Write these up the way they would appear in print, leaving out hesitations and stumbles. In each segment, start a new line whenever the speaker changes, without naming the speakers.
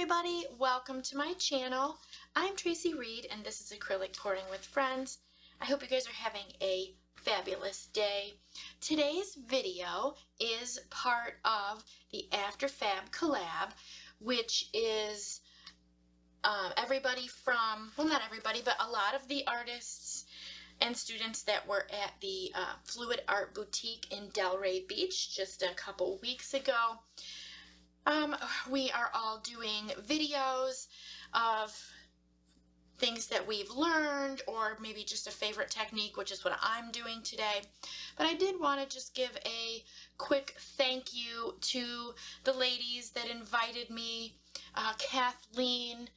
everybody, welcome to my channel. I'm Tracie Reed and this is Acrylic Pouring with Friends. I hope you guys are having a fabulous day. Today's video is part of the After Fab Collab, which is everybody from, well, not everybody, but a lot of the artists and students that were at the Fluid Art Boutique in Delray Beach just a couple weeks ago. We are all doing videos of things that we've learned, or maybe just a favorite technique, which is what I'm doing today. But I did want to just give a quick thank you to the ladies that invited me, Kathleen,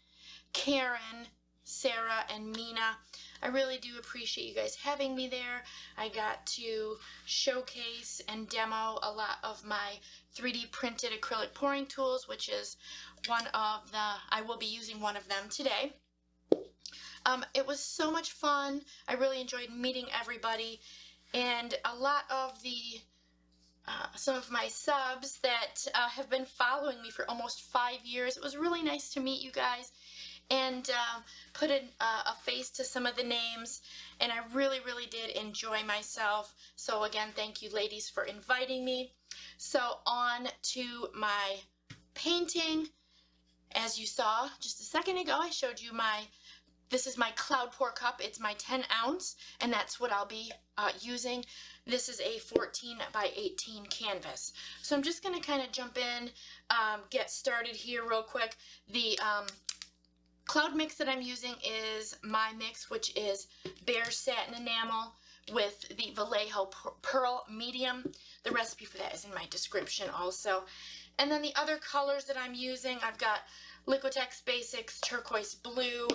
Karen, Sarah, and Mina. I really do appreciate you guys having me there. I got to showcase and demo a lot of my 3D printed acrylic pouring tools, which is one of the, I will be using one of them today. It was so much fun. I really enjoyed meeting everybody, and a lot of the some of my subs that have been following me for almost 5 years. It was really nice to meet you guys and put a face to some of the names, and I really did enjoy myself. So again, thank you ladies for inviting me. So on to my painting. As you saw just a second ago, I showed you this is my cloud pour cup. It's my 10 ounce, and that's what I'll be using. This is a 14 by 18 canvas. So I'm just gonna kind of jump in, get started here real quick. The cloud mix that I'm using is my mix, which is Bare Satin Enamel with the Vallejo Pearl Medium. The recipe for that is in my description also. And then the other colors that I'm using, I've got Liquitex Basics Turquoise Blue.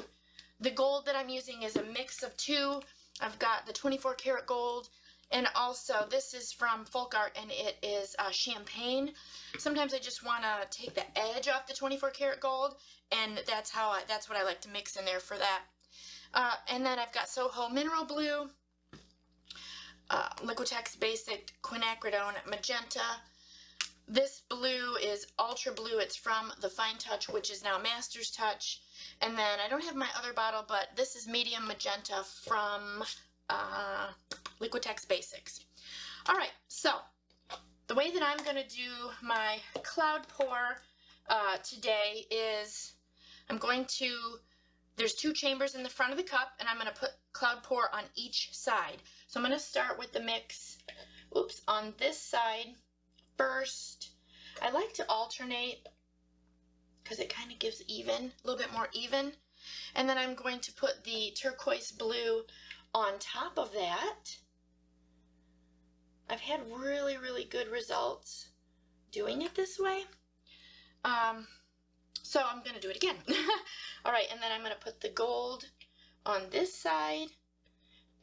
The gold that I'm using is a mix of two. I've got the 24 karat gold, and also this is from FolkArt, and it is Champagne. Sometimes I just want to take the edge off the 24 karat gold, and that's what I like to mix in there for that. And then I've got Soho Mineral Blue, Liquitex Basic Quinacridone Magenta. This blue is Ultra Blue. It's from the Fine Touch, which is now Master's Touch. And then I don't have my other bottle, but this is Medium Magenta from Liquitex Basics. All right, so the way that I'm going to do my cloud pour today is there's two chambers in the front of the cup, and I'm going to put cloud pour on each side. So I'm going to start with the mix, on this side first. I like to alternate because it kind of gives a little bit more even. And then I'm going to put the turquoise blue on top of that. I've had really good results doing it this way. So I'm going to do it again. All right, and then I'm going to put the gold on this side.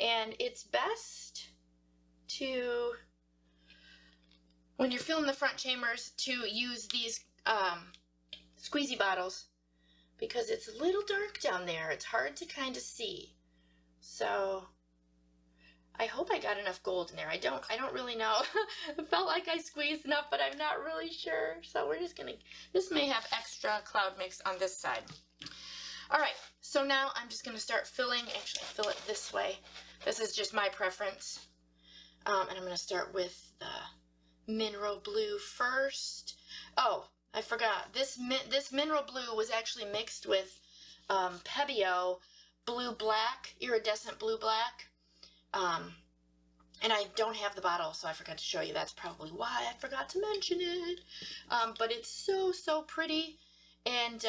And it's best to, when you're filling the front chambers, to use these squeezy bottles, because it's a little dark down there. It's hard to kind of see. So I hope I got enough gold in there. I don't really know. It felt like I squeezed enough, but I'm not really sure. So we're just gonna, this may have extra cloud mix on this side. All right, so now I'm just gonna start filling. Actually, fill it this way. This is just my preference. And I'm gonna start with the mineral blue first. Oh, I forgot. This mineral blue was actually mixed with Pebeo Iridescent Blue Black. And I don't have the bottle, so I forgot to show you. That's probably why I forgot to mention it. But it's so pretty, and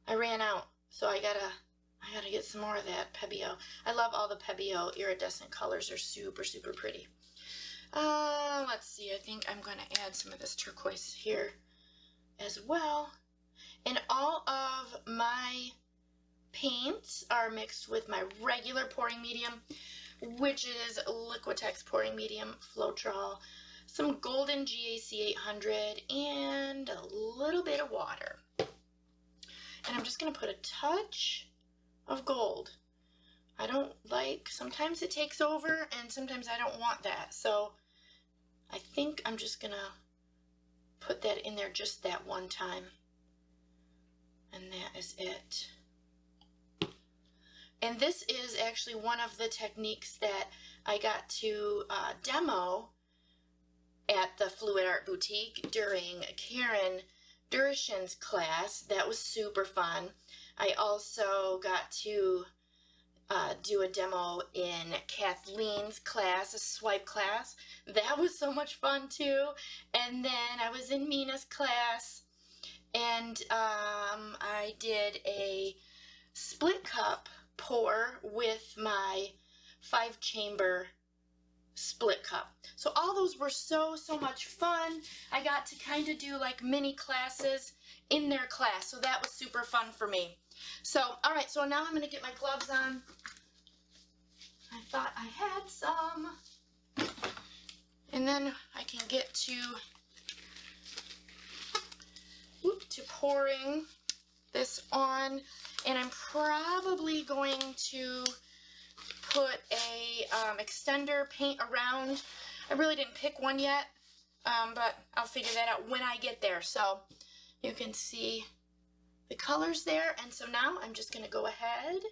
I ran out, so I gotta get some more of that Pebeo. I love all the Pebeo iridescent colors. They're super pretty. Let's see. I think I'm going to add some of this turquoise here as well. And all of my paints are mixed with my regular pouring medium, which is Liquitex pouring medium, Floetrol, some Golden GAC800, and a little bit of water. And I'm just going to put a touch of gold. I don't like, sometimes it takes over, and sometimes I don't want that. So I think I'm just going to put that in there just that one time. And that is it. And this is actually one of the techniques that I got to demo at the FolkArt Boutique during Karen Durshin's class. That was super fun. I also got to do a demo in Kathleen's class, a swipe class. That was so much fun too. And then I was in Mina's class, and I did a split cup pour with my 5-chamber split cup. So all those were so much fun. I got to kind of do like mini classes in their class, so that was super fun for me. So all right, so now I'm going to get my gloves on. I thought I had some, and then I can get to pouring this on. And I'm probably going to put a extender paint around. I really didn't pick one yet, but I'll figure that out when I get there. So you can see the colors there. And so now I'm just going to go ahead.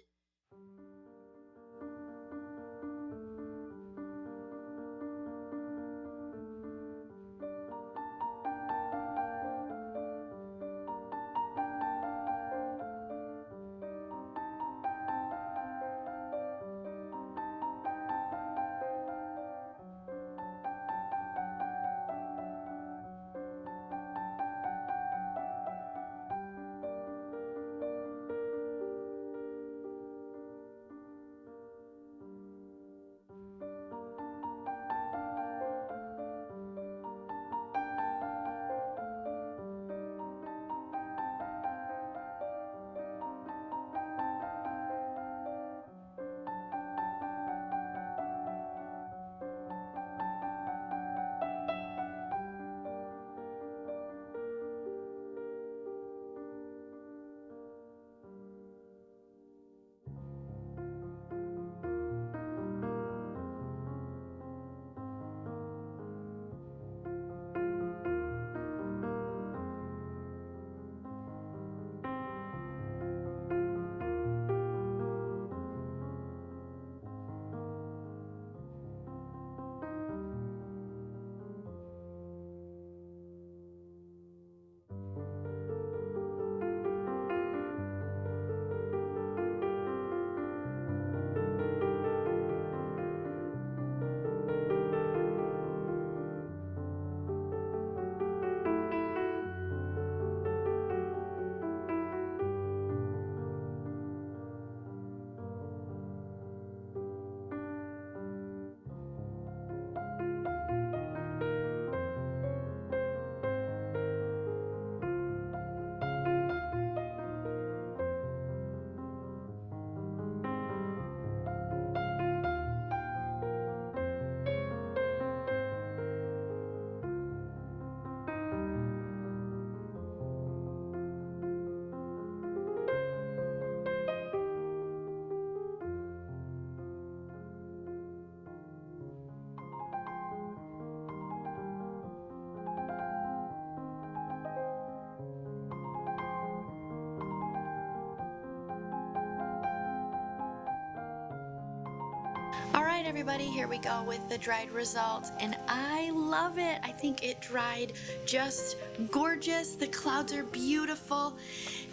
Alright everybody, here we go with the dried results, and I love it. I think it dried just gorgeous. The clouds are beautiful,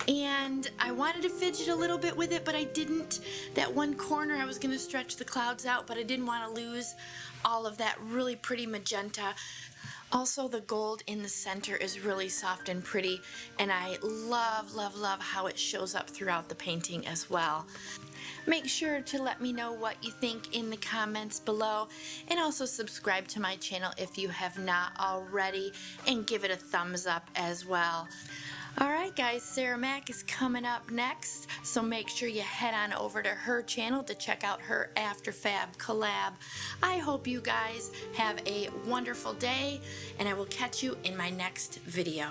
and I wanted to fidget a little bit with it, but I didn't. That one corner I was going to stretch the clouds out, but I didn't want to lose all of that really pretty magenta. Also, the gold in the center is really soft and pretty, and I love, love, love how it shows up throughout the painting as well. Make sure to let me know what you think in the comments below, and also subscribe to my channel if you have not already, and give it a thumbs up as well. Alright guys, Sarah Mac is coming up next, so make sure you head on over to her channel to check out her After Fab collab. I hope you guys have a wonderful day, and I will catch you in my next video.